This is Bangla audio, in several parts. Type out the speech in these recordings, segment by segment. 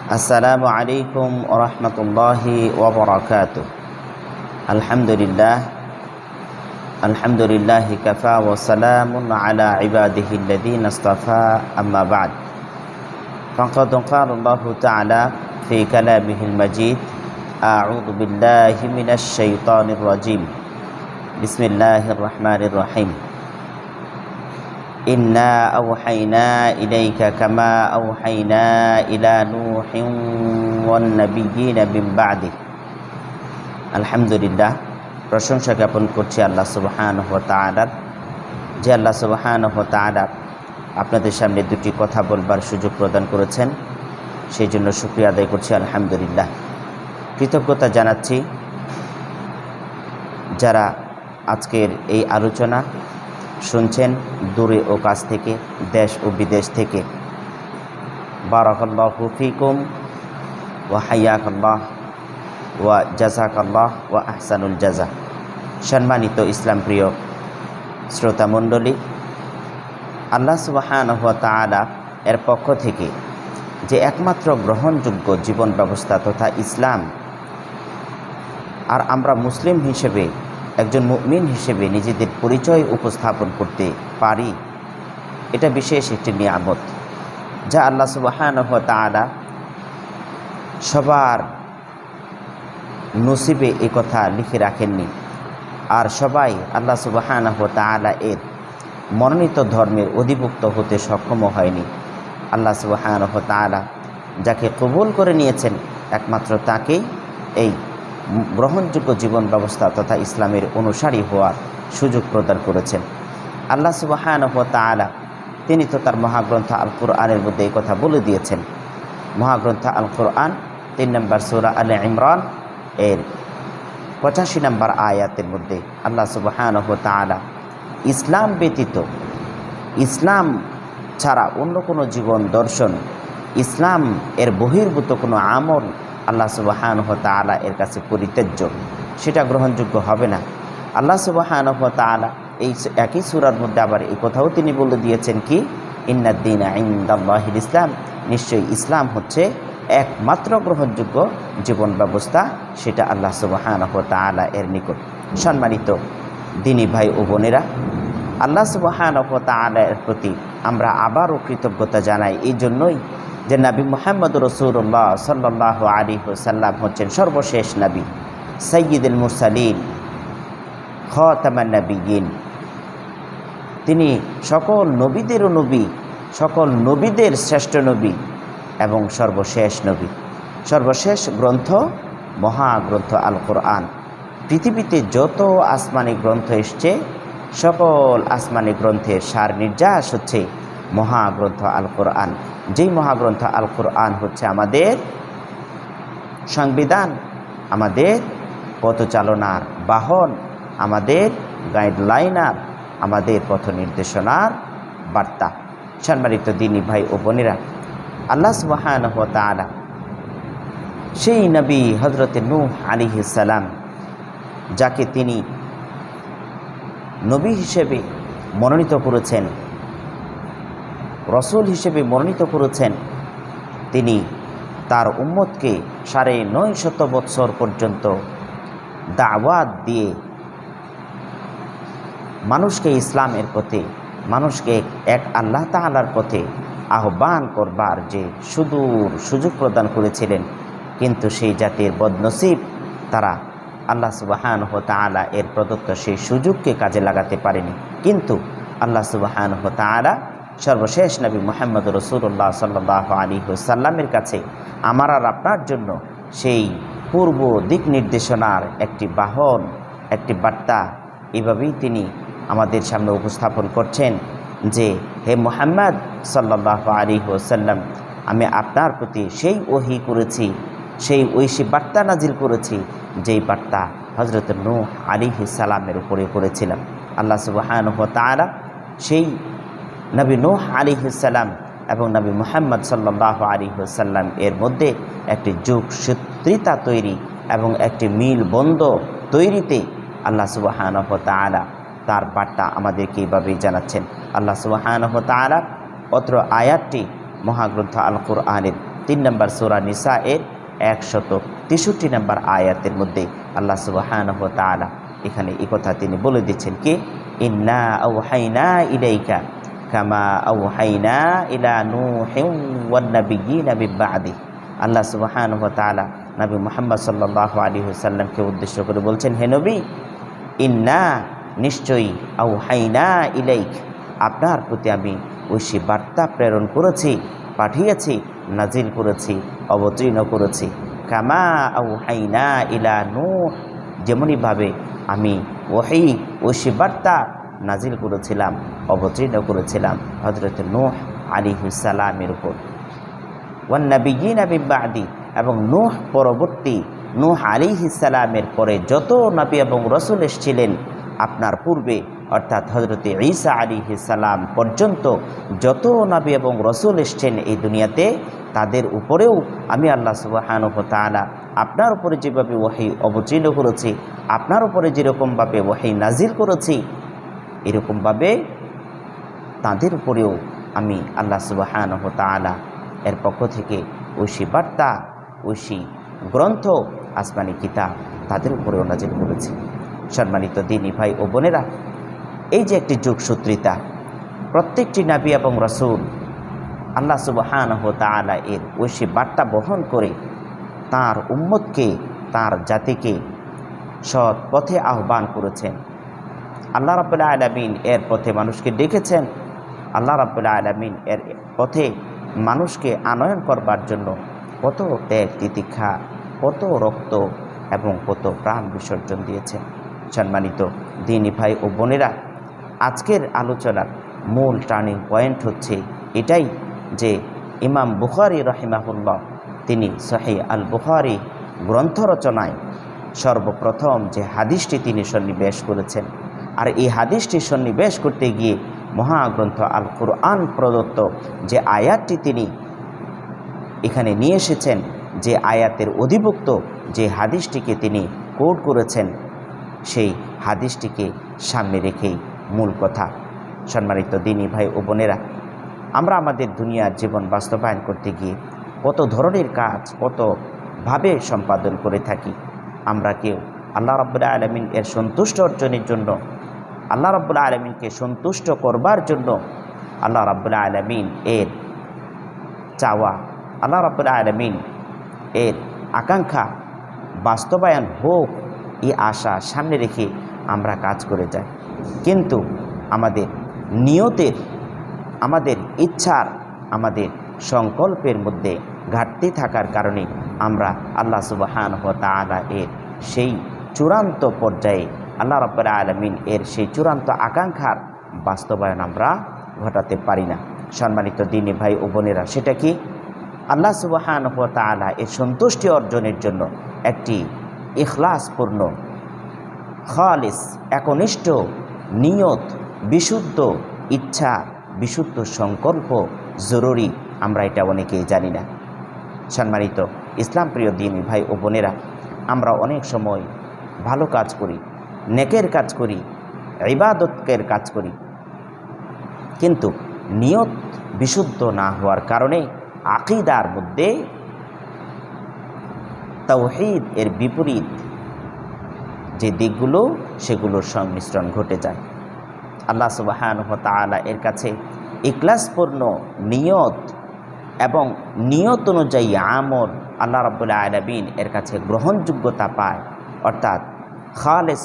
আসসালামু আলাইকুম ওয়া রাহমাতুল্লাহি ওয়া বারাকাতুহু। আলহামদুলিল্লাহি কাফা ওয়া সালামুন আলা ইবাদিহিল্লাযীনা ইসতাফা, আম্মা বা'দ। ফাকাদ ক্বালা আল্লাহু তাআলা ফি কালামিহিল মাজিদ, আউযু বিল্লাহি মিনাশ শাইতানির রাজীম। বিসমিল্লাহির রাহমানির রহিম। ইন্না আওহাইনা ইলাইকা কামা আওহাইনা ইলা নূহিন ওয়ান নাবিয়্যিনা মিন বা'দি। আলহামদুলিল্লাহ, প্রশংসা জ্ঞাপন করছি আল্লাহ সুবহানাহু ওয়া তাআলার, যে আল্লাহ সুবহানাহু ওয়া তাআলা আপনাদের সামনে দুটি কথা বলবার সুযোগ প্রদান করেছেন, সেই জন্য শুকরিয়া আদায় করছি আলহামদুলিল্লাহ। কৃতজ্ঞতা জানাচ্ছি যারা আজকের এই আলোচনা শুনছেন দূরে ও কাছ থেকে, দেশ ও বিদেশ থেকে। বারাকাল্লাহু ফিকুম ওয়া হাইয়াকাল্লাহ ওয়া জাযাকাল্লাহ ওয়া আহসানুল জাযা। সম্মানিত ইসলাম প্রিয় শ্রোতা মণ্ডলী, আল্লাহ সুবহানাহু ওয়া তাআলা এর পক্ষ থেকে যে একমাত্র গ্রহণযোগ্য জীবন ব্যবস্থা তথা ইসলাম, আর আমরা মুসলিম হিসেবে, একজন মুমিন হিসেবে নিজেদের পরিচয় উপস্থাপন করতে পারি, এটা বিশেষ একটি নিয়ামত, যা আল্লাহ সুবহানাহু ওয়া তাআলা সবার নসিবে এই কথা লিখে রাখেননি। আর সবাই আল্লাহ সুবহানাহু ওয়া তাআলা এর মনোনীত ধর্মের অধিভুক্ত হতে সক্ষম হয়নি। আল্লাহ সুবহানাহু ওয়া তাআলা যাকে কবুল করে নিয়েছেন, একমাত্র তাকেই এই গ্রহণযোগ্য জীবন ব্যবস্থা তথা ইসলামের অনুসারী হওয়ার সুযোগ প্রদান করেছেন। আল্লাহ সুবহানাহু ওয়া তাআলা তিনি তো তার মহাগ্রন্থ আল কুরআনের মধ্যে এই কথা বলে দিয়েছেন। মহাগ্রন্থ আল কুরআন 3 নম্বর সূরা আলে ইমরান এর 85 নম্বর আয়াতের মধ্যে আল্লাহ সুবহানাহু ওয়া তাআলা ইসলাম ব্যতীত, ইসলাম ছাড়া অন্য কোনো জীবন দর্শন, ইসলাম এর বহির্ভূত কোনো আমল আল্লাহ সুবহানাহু ওয়া তাআলা এর কাছে পরিত্যাজ্য, সেটা গ্রহণযোগ্য হবে না। আল্লাহ সুবহানাহু ওয়া তাআলা এই একই সূরার মধ্যে আবার এই কথাও তিনি বলে দিয়েছেন কি, ইন্নাদ দীনা ইনদাল্লাহিল ইসলাম, নিশ্চয়ই ইসলাম হচ্ছে একমাত্র গ্রহণযোগ্য জীবন ব্যবস্থা, সেটা আল্লাহ সুবহানাহু ওয়া তাআলা এর নিকট। সম্মানিত দিনী ভাই ও বোনেরা, আল্লাহ সুবহানাহু ওয়া তাআলা এর প্রতি আমরা আবারও কৃতজ্ঞতা জানাই এই জন্যই যে নবী মুহাম্মদ রাসূলুল্লাহ সাল্লাল্লাহু আলাইহি ওয়াসাল্লাম হচ্ছেন সর্বশেষ নবী, সাইয়্যিদুল মুরসালিন, খাতামান নবিয়্যিন। তিনি সকল নবীদেরও নবী, সকল নবীদের শ্রেষ্ঠ নবী এবং সর্বশেষ নবী। সর্বশেষ গ্রন্থ মহাগ্রন্থ আল কোরআন। পৃথিবীতে যত আসমানি গ্রন্থ এসছে, সকল আসমানি গ্রন্থের সার নির্যাস হচ্ছে মহাগ্রন্থ আল কোরআন। যেই মহাগ্রন্থ আল কোরআন হচ্ছে আমাদের সংবিধান, আমাদের পথচালনার বাহন, আমাদের গাইডলাইনার, আমাদের পথ নির্দেশনার বার্তা। সম্মানিত দিনী ভাই ও বোনেরা, আল্লাহ সুবহানাহু ওয়া তাআলা সেই নবী হযরতে নূহ আলাইহিস সালাম, যাকে তিনি নবী হিসেবে মনোনীত করেছেন, রসুল হিসেবে মনোনীত করেছেন, তিনি তার উম্মতকে ৯৫০ বৎসর পর্যন্ত দাওয়াত দিয়ে মানুষকে ইসলামের পথে, মানুষকে এক আল্লাহ তাআলার পথে আহ্বান করবার যে সুযোগ প্রদান করেছিলেন। কিন্তু সেই জাতির বদনসিব, তারা আল্লাহ সুবহানাহু ওয়া তাআলা এর প্রদত্ত সেই সুযোগকে কাজে লাগাতে পারেনি। কিন্তু আল্লাহ সুবহানাহু ওয়া তাআলা সর্বশেষ নবী মুহাম্মদ রাসূলুল্লাহ সাল্লাল্লাহু আলাইহি ওয়াসাল্লামের কাছে আমার আর আপনার জন্য সেই পূর্ব দিক নির্দেশনার একটি বাহন, একটি বার্তা এভাবেই তিনি আমাদের সামনে উপস্থাপন করছেন যে, হে মুহাম্মদ সাল্লাল্লাহু আলাইহি ওয়াসাল্লাম, আমি আপনার প্রতি সেই ওহী করেছি, সেই ঐশী বার্তা নাজিল করেছি, যেই বার্তা হযরত নূহ আলাইহিস সালামের উপরে করেছিলাম। আল্লাহ সুবহানাহু ওয়া তাআলা সেই নবী নূহ আলাইহিস সালাম এবং নবী মুহাম্মদ সাল্লাল্লাহু আলাইহি ওয়াসাল্লাম এর মধ্যে একটি যোগসূত্রিতা তৈরি এবং একটি মিল বন্ধ তৈরিতে আল্লাহ সুবহানাহু ওয়া তাআলা তার বার্তা আমাদেরকে এইভাবেই জানাচ্ছেন। আল্লাহ সুবহানাহু ওয়া তাআলা অত্র আয়াতটি মহাগ্রন্থ আল কোরআনের 3 নম্বর সূরা নিসা এর 163 নম্বর আয়াতের মধ্যে আল্লাহ সুবহানাহু ওয়া তাআলা এখানে এই কথা তিনি বলে দিচ্ছেন কি, ইন্না আওহাইনা ইলাইকা কামা আওহাইনা ইলা নূহিন ওয়ান নাবিয়্যিনা মিন বা'দি। আল্লাহ সুবহানাহু ওয়া তাআলা নবী মুহাম্মদ সাল্লাল্লাহু আলাইহি ওয়াসাল্লামকে উদ্দেশ্য করে বলছেন, হে নবী, ইন্না নিশ্চয়ই, আওহাইনা ইলাইক আপনার প্রতি আমি ঐশী বার্তা প্রেরণ করেছি, পাঠিয়েছি, নাজিল করেছি, অবতীর্ণ করেছি। কামা আওহাইনা ইলা নূহ, যেমনইভাবে আমি ঐশী বার্তা নাজিল করেছিলাম, অবতীর্ণ করেছিলাম হযরত নূহ আলাইহিস সালামের উপর। ওয়ান নাবিয়্যিনা মিন বা'দি, এবং নূহ পরবর্তী, নূহ আলাইহিস সালামের পরে যত নবী এবং রাসূল এসেছিলেন আপনার পূর্বে, অর্থাৎ হযরত ঈসা আলাইহিস সালাম পর্যন্ত যত নবী এবং রাসূল এসেছেন এই দুনিয়াতে, তাদের উপরেও আমি আল্লাহ সুবহানাহু ওয়া তাআলা আপনার উপরে যেভাবে ওহী অবতীর্ণ করেছি, আপনার উপরে যেরকমভাবে ওহী নাজিল করেছি, এরকমভাবে তাদের উপরেও আমি আল্লাহ সুবহানাহু ওয়া তাআলা এর পক্ষ থেকে ঐশী বার্তা, ঐশী গ্রন্থ, আসমানি কিতাব তাদের উপরেও নাজিল করেছি। সম্মানিত দ্বীনী ভাই ও বোনেরা, এই যে একটি যুগসূত্রিতা, প্রত্যেকটি নবী এবং রাসূল আল্লাহ সুবহানাহু ওয়া তাআলা এর ঐশী বার্তা বহন করে তাঁর উম্মতকে, তাঁর জাতিকে সৎ পথে আহ্বান করেছেন। আল্লাহ রাব্বুল আলামিন এর পথে মানুষকে ডেকেছেন। আল্লাহ রাব্বুল আলামিন এর পথে মানুষকে আনয়ন করবার জন্য কত ত্যাগ তিতিক্ষা, কত রক্ত এবং কত প্রাণ বিসর্জন দিয়েছেন। সম্মানিত দ্বীনী ভাই ও বোনেরা, আজকের আলোচনার মূল টার্নিং পয়েন্ট হচ্ছে এটাই যে ইমাম বুখারী রাহিমাহুল্লাহ তিনি সহিহ আল বুখারী গ্রন্থ রচনায় সর্বপ্রথম যে হাদিসটি তিনি সন্নিবেশ করেছেন, আর এই হাদিসটি সন্নিবেশ করতে গিয়ে মহাগ্রন্থ আল কুরআন প্রদত্ত যে আয়াতটি তিনি এখানে নিয়ে এসেছেন, যে আয়াতের অধিভুক্ত যে হাদিসটিকে তিনি কোট করেছেন, সেই হাদিসটিকে সামনে রেখেই মূল কথা। সম্মানিত দ্বীনী ভাই ও বোনেরা, আমরা আমাদের দুনিয়ার জীবন বাস্তবায়ন করতে গিয়ে কত ধরনের কাজ, কতভাবে সম্পাদন করে থাকি। আমরা কেউ আল্লাহ রাব্বুল আলামিন এর সন্তুষ্ট অর্জনের জন্য, আল্লাহ রাব্বুল আলামিনকে সন্তুষ্ট করবার জন্য, আল্লাহ রাব্বুল আলামিন এর চাওয়া, আল্লাহ রাব্বুল আলামিন এর আকাঙ্ক্ষা বাস্তবায়ন হোক এই আশা সামনে রেখে আমরা কাজ করে যাই। কিন্তু আমাদের নিয়তের, আমাদের ইচ্ছার, আমাদের সংকল্পের মধ্যে ঘাটতি থাকার কারণে আমরা আল্লাহ সুবহানাহু ওয়া তাআলা এর সেই চূড়ান্ত পর্যায়ে, আল্লাহ রাব্বুল আলামিন এর সেই চূড়ান্ত আকাঙ্ক্ষার বাস্তবায়ন আমরা ঘটাতে পারি না। সম্মানিত দ্বীনী ভাই ও বোনেরা, সেটা কি? আল্লাহ সুবহানাহু ওয়া তাআলা এর সন্তুষ্টি অর্জনের জন্য একটি ইখলাসপূর্ণ, খালিস, একনিষ্ঠ নিয়ত, বিশুদ্ধ ইচ্ছা, বিশুদ্ধ সংকল্প জরুরি। আমরা এটা অনেকেই জানি না। সম্মানিত ইসলাম প্রিয় দ্বীনী ভাই ও বোনেরা, আমরা অনেক সময় ভালো কাজ করি, নেকের কাজ করি, ইবাদতের কাজ করি, কিন্তু নিয়ত বিশুদ্ধ না হওয়ার কারণে আকীদার মধ্যে তাওহীদ এর বিপরীত যে দিকগুলো, সেগুলোর সংমিশ্রণ ঘটে যায়। আল্লাহ সুবহানাহু ওয়া তাআলা এর কাছে ইখলাসপূর্ণ নিয়ত এবং নিয়ত অনুযায়ী আমল আল্লাহ রাব্বুল আলামিন এর কাছে গ্রহণযোগ্যতা পায়। অর্থাৎ খালেস,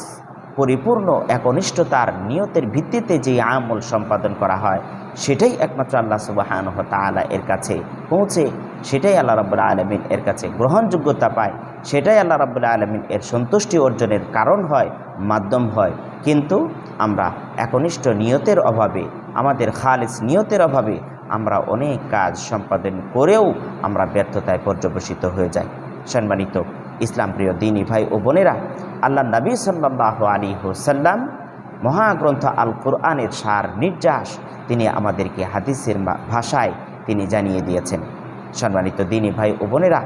পরিপূর্ণ একনিষ্ঠতার নিয়তের ভিত্তিতে যে আমল সম্পাদন করা হয়, সেটাই একমাত্র আল্লাহ সুবহানাহু ওয়া তাআলা এর কাছে পৌঁছে, সেটাই আল্লাহ রাব্বুল আলামিন এর কাছে গ্রহণযোগ্যতা পায়, সেটাই আল্লাহ রাব্বুল আলামিন এর সন্তুষ্টি অর্জনের কারণ হয়, মাধ্যম হয়। কিন্তু আমরা একনিষ্ঠ নিয়তের অভাবে, আমাদের খালিস নিয়তের অভাবে আমরা অনেক কাজ সম্পাদন করেও আমরা ব্যর্থতায় পর্যবসিত হয়ে যাই। সম্মানিত ইসলাম প্রিয় দ্বীনী ভাই ও বোনেরা, আল্লাহ নবী সাল্লাল্লাহু আলাইহি ওয়াসাল্লাম মহাগ্রন্থ আল কুরআনের সার নির্যাস তিনি আমাদেরকে হাদিসের ভাষায় তিনি জানিয়ে দিয়েছেন। সম্মানিত দ্বীনী ভাই ও বোনেরা,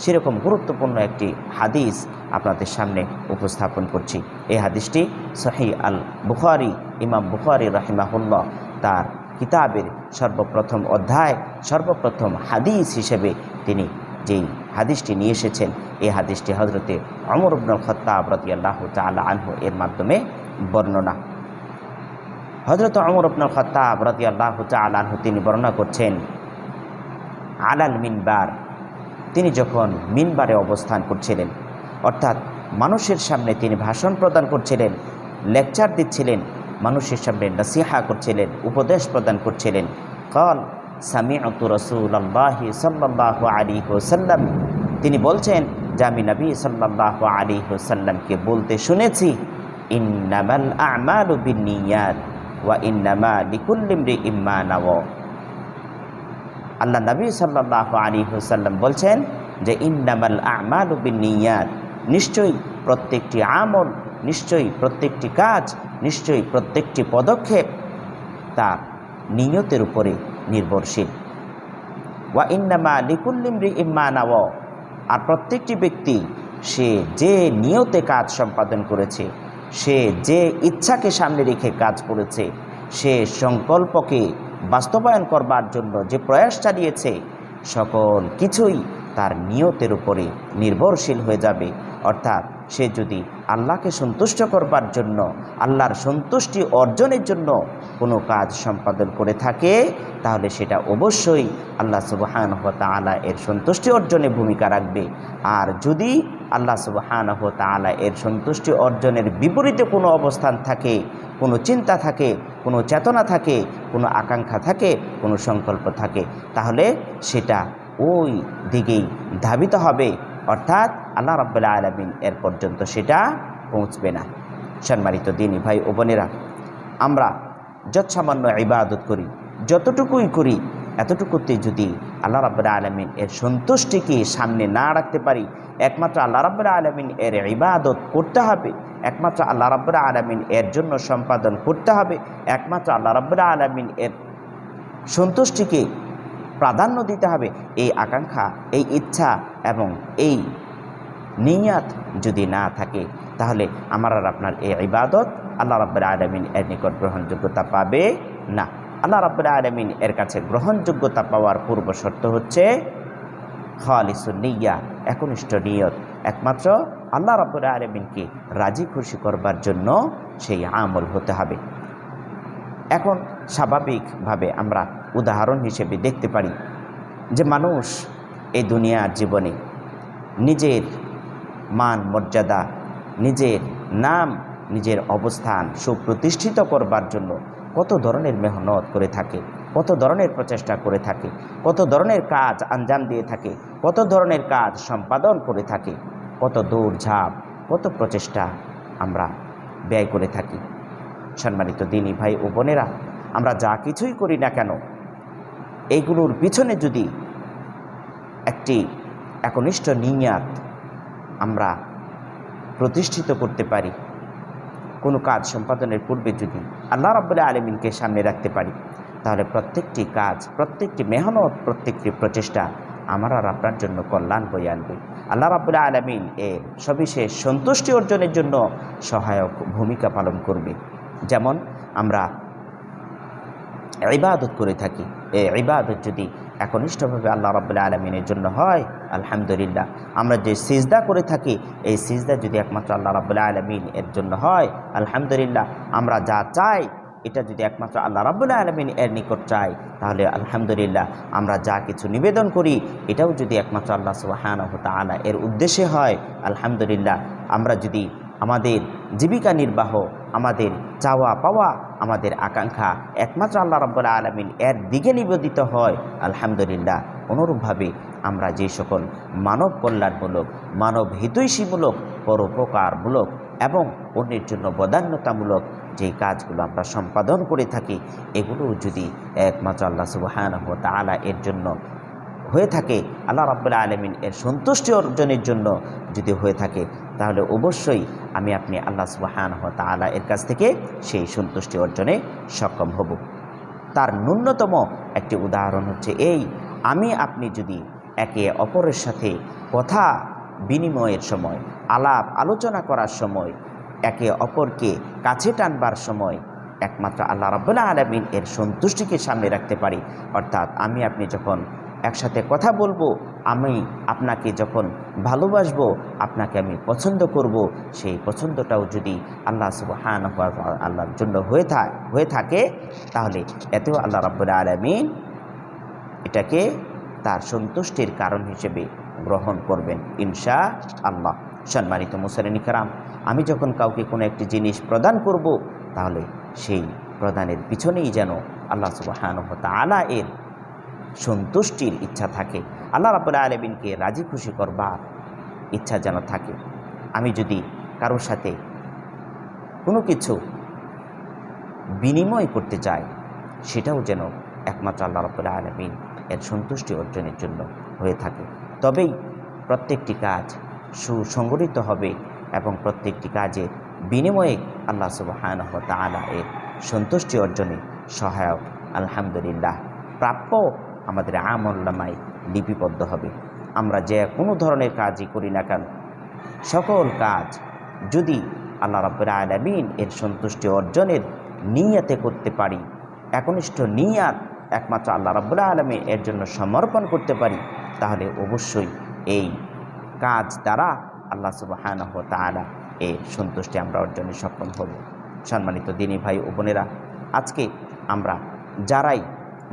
সেরকম গুরুত্বপূর্ণ একটি হাদিস আপনাদের সামনে উপস্থাপন করছি। এই হাদিসটি সহিহ আল বুখারী, ইমাম বুখারী রাহিমাহুল্লাহ তার কিতাবের সর্বপ্রথম অধ্যায়, সর্বপ্রথম হাদিস হিসেবে তিনি যেই হাদিসটি নিয়ে এসেছেন, এই হাদিসটি হজরতে ওমর ইবনুল খাত্তাব রাদিয়াল্লাহু তাআলা আনহু এর মাধ্যমে বর্ণনা। হজরত ওমর ইবনুল খাত্তাব রাদিয়াল্লাহু তাআলা আনহু তিনি বর্ণনা করছেন, আলাল মিনবার, তিনি যখন মিনবারে অবস্থান করছিলেন, অর্থাৎ মানুষের সামনে তিনি ভাষণ প্রদান করছিলেন, লেকচার দিচ্ছিলেন, মানুষের সামনে নসিহা করছিলেন, উপদেশ প্রদান করছিলেন। ক্বাল সামি'তু রাসূলুল্লাহি সাল্লাল্লাহু আলাইহি ওয়াসাল্লাম, তিনি বলছেন যে আমি নবী সাল্লাল্লাহু আলাইহি ওয়াসাল্লামকে বলতে শুনেছি, ইন্নামাল আ'মালু বিন্নিয়াত ওয়া ইন্নামা লিকুল্লি ইমরিইম মা নাওয়া। আল্লাহ নবী সাল্লাল্লাহু আলাইহি ওয়াসাল্লাম বলছেন যে ইন্নামাল আ'মালু বিন্নিয়াত, নিশ্চয়ই প্রত্যেকটি আমল, নিশ্চয়ই প্রত্যেকটি কাজ, নিশ্চয়ই প্রত্যেকটি পদক্ষেপ তার নিয়তের উপরে নির্ভরশীল। ওয়া ইন্নামা লিকুল্লি ইমরিইম মা নাওয়া, আর প্রত্যেকটি ব্যক্তি সে যে নিয়তে কাজ সম্পাদন করেছে, সে যে ইচ্ছাকে সামনে রেখে কাজ করেছে, সে সংকল্পকে বাস্তবায়ন করবার জন্য যে প্রয়াস চালিয়েছে, সকল কিছুই তার নিয়তের উপরে নির্ভরশীল হয়ে যাবে। অর্থাৎ সে যদি আল্লাহকে সন্তুষ্ট করবার জন্য, আল্লাহর সন্তুষ্টি অর্জনের জন্য কোনো কাজ সম্পাদন করে থাকে, তাহলে সেটা অবশ্যই আল্লাহ সুবহানাহু ওয়া তাআলা এর সন্তুষ্টি অর্জনে ভূমিকা রাখবে। আর যদি আল্লাহ সুবহানাহু ওয়া তাআলা এর সন্তুষ্টি অর্জনের বিপরীতে কোনো অবস্থান থাকে, কোনো চিন্তা থাকে, কোনো চেতনা থাকে, কোনো আকাঙ্ক্ষা থাকে, কোনো সংকল্প থাকে, তাহলে সেটা ওই দিকেই ধাবিত হবে, অর্থাৎ আল্লাহ রাব্বুল আলামিন এর পর্যন্ত সেটা পৌঁছবে না। সম্মানিত দিনী ভাই ও বোনেরা, আমরা যৎসামান্য ইবাদত করি, যতটুকুই করি, এতটুকুতে যদি আল্লাহ রাব্বুল আলামিন এর সন্তুষ্টিকে সামনে না রাখতে পারি, একমাত্র আল্লাহ রাব্বুল আলামিন এর ইবাদত করতে হবে, একমাত্র আল্লাহ রাব্বুল আলামিন এর জন্য সম্পাদন করতে হবে, একমাত্র আল্লাহ রাব্বুল আলামিন এর সন্তুষ্টিকে প্রাধান্য দিতে হবে, এই আকাঙ্ক্ষা, এই ইচ্ছা এবং এই নিয়াত যদি না থাকে, তাহলে আমার আর আপনার এই ইবাদত আল্লাহ রাব্বুল আলামিন এর নিকট গ্রহণযোগ্যতা পাবে না। আল্লাহ রাব্বুল আলামিন এর কাছে গ্রহণযোগ্যতা পাওয়ার পূর্ব শর্ত হচ্ছে খালিসুন নিয়্যা, একনিষ্ঠ নিয়ত, একমাত্র আল্লাহ রাব্বুল আলামিনকে রাজি খুশি করবার জন্য সেই আমল হতে হবে। এখন স্বাভাবিকভাবে আমরা উদাহরণ হিসেবে দেখতে পারি যে মানুষ এই দুনিয়ার জীবনে নিজের মান মর্যাদা, নিজের নাম, নিজের অবস্থান সুপ্রতিষ্ঠিত করবার জন্য কত ধরনের মেহনত করে থাকে, কত ধরনের প্রচেষ্টা করে থাকে, কত ধরনের কাজ আঞ্জাম দিয়ে থাকে, কত ধরনের কাজ সম্পাদন করে থাকে, কত দৌড়ঝাঁপ, কত প্রচেষ্টা আমরা ব্যয় করে থাকি। সম্মানিত দিনী ভাই ও বোনেরা, আমরা যা কিছুই করি না কেন, এইগুলোর পিছনে যদি একটি একনিষ্ঠ নিয়াত আমরা প্রতিষ্ঠিত করতে পারি, কোনো কাজ সম্পাদনের পূর্বে যদি আল্লাহ রাব্বুল আলামিনকে সামনে রাখতে পারি, তাহলে প্রত্যেকটি কাজ, প্রত্যেকটি মেহনত, প্রত্যেকটি প্রচেষ্টা আমার আর আপনার জন্য কল্যাণ বয়ে আনবে। আল্লাহ রাব্বুল আলামিন এর সবিশেষ সন্তুষ্টি অর্জনের জন্য সহায়ক ভূমিকা পালন করবে। যেমন আমরা ইবাদত করে থাকি, এই ইবাদত যদি একনিষ্ঠভাবে আল্লাহ রাব্বুল আলামিনের জন্য হয়, আলহামদুলিল্লাহ। আমরা যে সিজদা করে থাকি, এই সিজদা যদি একমাত্র আল্লাহ রাব্বুল আলামিন এর জন্য হয়, আলহামদুলিল্লাহ। আমরা যা চাই এটা যদি একমাত্র আল্লাহ রাব্বুল আলামিন এর নিকট চাই, তাহলে আলহামদুলিল্লাহ। আমরা যা কিছু নিবেদন করি এটাও যদি একমাত্র আল্লাহ সুবহানাহু ওয়া তাআলা এর উদ্দেশ্যে হয়, আলহামদুলিল্লাহ। আমরা যদি আমাদের জীবিকা নির্বাহ, আমাদের চাওয়া পাওয়া, আমাদের আকাঙ্ক্ষা একমাত্র আল্লাহ রাব্বুল আলামিন এর দিকে নিবেদিত হয়, আলহামদুলিল্লাহ। অনুরূপভাবে আমরা যে সকল মানব কল্যাণমূলক, মানব হিতৈষীমূলক, পরোপকারমূলক এবং অন্যের জন্য বদান্যতামূলক যে কাজগুলো আমরা সম্পাদন করে থাকি, এগুলো যদি একমাত্র আল্লাহ সুবহানাহু ওয়া তাআলা এর জন্য হয়ে থাকে, আল্লাহ রাব্বুল আলামিন এর সন্তুষ্টি অর্জনের জন্য যদি হয়ে থাকে, তাহলে অবশ্যই আমি আপনি আল্লাহ সুবহানাহু ওয়া তাআলা এর কাছ থেকে সেই সন্তুষ্টি অর্জনে সক্ষম হব। তার ন্যূনতম একটি উদাহরণ হচ্ছে এই, আমি আপনি যদি একে অপরের সাথে কথা বিনিময়ের সময়, আলাপ আলোচনা করার সময়, একে অপরকে কাছে টানবার সময় একমাত্র আল্লাহ রাব্বুল আলামিন এর সন্তুষ্টিকে সামনে রাখতে পারি, অর্থাৎ আমি আপনি যখন একসাথে কথা বলবো, আমি আপনাকে যখন ভালোবাসবো, আপনাকে আমি পছন্দ করব, সেই পছন্দটাও যদি আল্লাহ সুবহানাহু ওয়া তাআলা আল্লাহর জন্য হয়ে থাকে, তাহলে এতেও আল্লাহ রাব্বুল আলামিন এটাকে তার সন্তুষ্টির কারণ হিসেবে গ্রহণ করবেন ইনশাআল্লাহ। সম্মানিত মুসলিম কিরাম, আমি যখন কাউকে কোনো একটি জিনিস প্রদান করব, তাহলে সেই প্রদানের পিছনেই যেন আল্লাহ সুবহানাহু ওয়া তাআলা এর সন্তুষ্টির ইচ্ছা থাকে, আল্লাহ রাব্বুল আলামিনকে রাজি খুশি করবার ইচ্ছা যেন থাকে। আমি যদি কারোর সাথে কোনো কিছু বিনিময় করতে চাই, সেটাও যেন একমাত্র আল্লাহ রাব্বুল আলামিন এর সন্তুষ্টি অর্জনের জন্য হয়ে থাকে। তবেই প্রত্যেকটি কাজ সুসংগঠিত হবে এবং প্রত্যেকটি কাজের বিনিময়ে আল্লাহ সুবহানাহু ওয়া তাআলা এর সন্তুষ্টি অর্জনে সহায়ক আলহামদুলিল্লাহ প্রাপ্য আমাদের আমলনামায় লিপিবদ্ধ হবে। আমরা যে কোনো ধরনের কাজই করি না কেন, সকল কাজ যদি আল্লাহ রাব্বুল আলামিন এর সন্তুষ্টি অর্জনের নিয়তে করতে পারি, একনিষ্ঠ নিয়াত একমাত্র আল্লাহ রাব্বুল আলামিন এর জন্য সমর্পণ করতে পারি, তাহলে অবশ্যই এই কাজ দ্বারা আল্লাহ সুবহানাহু ওয়া তাআলা এর সন্তুষ্টি আমরা অর্জনে সক্ষম হব। সম্মানিত দিনী ভাই ও বোনেরা, আজকে আমরা যারাই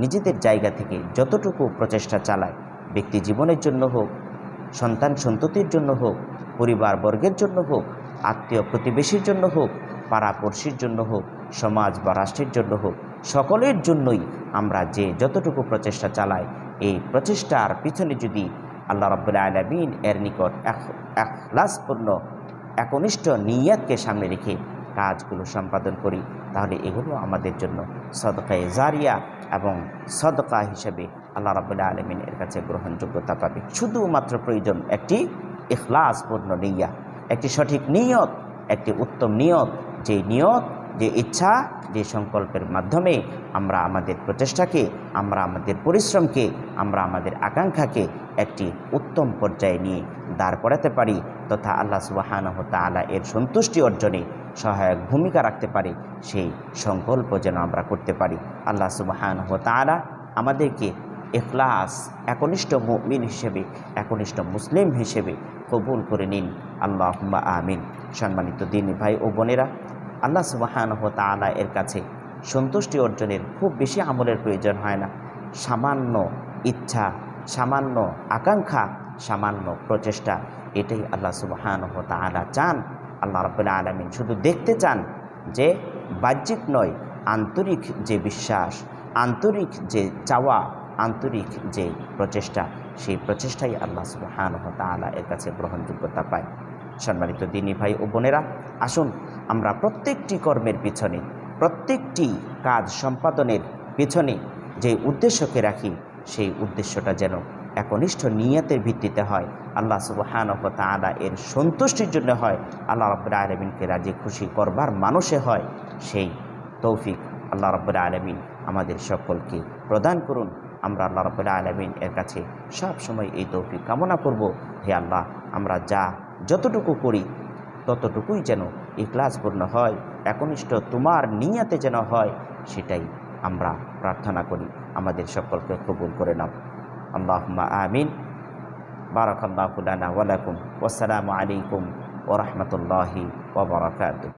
নিজেদের জায়গা থেকে যতটুকু প্রচেষ্টা চালায়, ব্যক্তি জীবনের জন্য হোক, সন্তান সন্ততির জন্য হোক, পরিবারবর্গের জন্য হোক, আত্মীয় প্রতিবেশীর জন্য হোক, পাড়াপড়শির জন্য হোক, সমাজ বা রাষ্ট্রের জন্য হোক, সকলের জন্যই আমরা যে যতটুকু প্রচেষ্টা চালাই, এই প্রচেষ্টার পিছনে যদি আল্লাহ রাব্বুল আলামিন এর নিকট ইখলাসপূর্ণ একনিষ্ঠ নিয়তকে সামনে রেখে কাজগুলো সম্পাদন করি, তাহলে এগুলো আমাদের জন্য সদকায়ে জারিয়া এবং সদকা হিসেবে আল্লাহ রাব্বুল আলামিন এর কাছে গ্রহণযোগ্যতা পাবে। শুধুমাত্র প্রয়োজন একটি ইখলাসপূর্ণ নিয়ত, একটি সঠিক নিয়ত, একটি উত্তম নিয়ত, যে নিয়ত, যে ইচ্ছা, যে সংকল্পের মাধ্যমে আমরা আমাদের প্রচেষ্টাকে, আমরা আমাদের পরিশ্রমকে, আমরা আমাদের আকাঙ্ক্ষাকে একটি উত্তম পর্যায়ে নিয়ে দাঁড় করাতে পারি তথা আল্লাহ সুবহানাহু ওয়া তাআলা এর সন্তুষ্টি অর্জনে সহায়ক ভূমিকা রাখতে পারি, সেই সংকল্প যেন আমরা করতে পারি। আল্লাহ সুবহানাহু ওয়া তাআলা আমাদেরকে ইখলাস, একনিষ্ঠ মুমিন হিসেবে, একনিষ্ঠ মুসলিম হিসেবে কবুল করে নিন, আল্লাহুম্মা আমিন। সম্মানিত দিনী ভাই ও বোনেরা, আল্লাহ সুবহানাহু ওয়া তাআলা এর কাছে সন্তুষ্টি অর্জনের খুব বেশি আমলের প্রয়োজন হয় না। সামান্য ইচ্ছা, সামান্য আকাঙ্ক্ষা, সামান্য প্রচেষ্টা, এটাই আল্লাহ সুবহানাহু ওয়া তাআলা চান। আল্লাহ রাব্বুল আলামিন শুধু দেখতে চান যে বাহ্যিক নয়, আন্তরিক যে বিশ্বাস, আন্তরিক যে চাওয়া, আন্তরিক যে প্রচেষ্টা, সেই প্রচেষ্টাই আল্লাহ সুবহানাহু ওয়া তাআলা এর কাছে গ্রহণযোগ্যতা পায়। সম্মানিত দিনী ভাই ও বোনেরা, আসুন আমরা প্রত্যেকটি কর্মের পিছনে, প্রত্যেকটি কাজ সম্পাদনের পিছনে যে উদ্দেশ্যকে রাখি, সেই উদ্দেশ্যটা যেন একনিষ্ঠ নিয়তের ভিত্তিতে হয়, আল্লাহ সুবহানাহু ওয়া তাআলা এর সন্তুষ্টির জন্য হয়, আল্লাহ রাব্বুল আলামিনকে রাজি খুশি করবার মানুষে হয়। সেই তৌফিক আল্লাহ রাব্বুল আলামিন আমাদের সকলকে প্রদান করুন। আমরা আল্লাহ রাব্বুল আলামিন এর কাছে সব সময় এই তৌফিক কামনা করব। হে আল্লাহ, আমরা যতটুকু করি ততটুকুই যেন ইখলাসপূর্ণ হয়, একনিষ্ঠ তোমার নিয়তে যেন হয়, সেটাই আমরা প্রার্থনা করি। আমাদের সকলকে কবুল করে নাও, আল্লাহুম্মা আমিন। বারাকাল্লাহু লানা ওয়া লাকুম। ওয়াসসালামু আলাইকুম ওয়া রাহমাতুল্লাহি ওয়া বারাকাতুহু।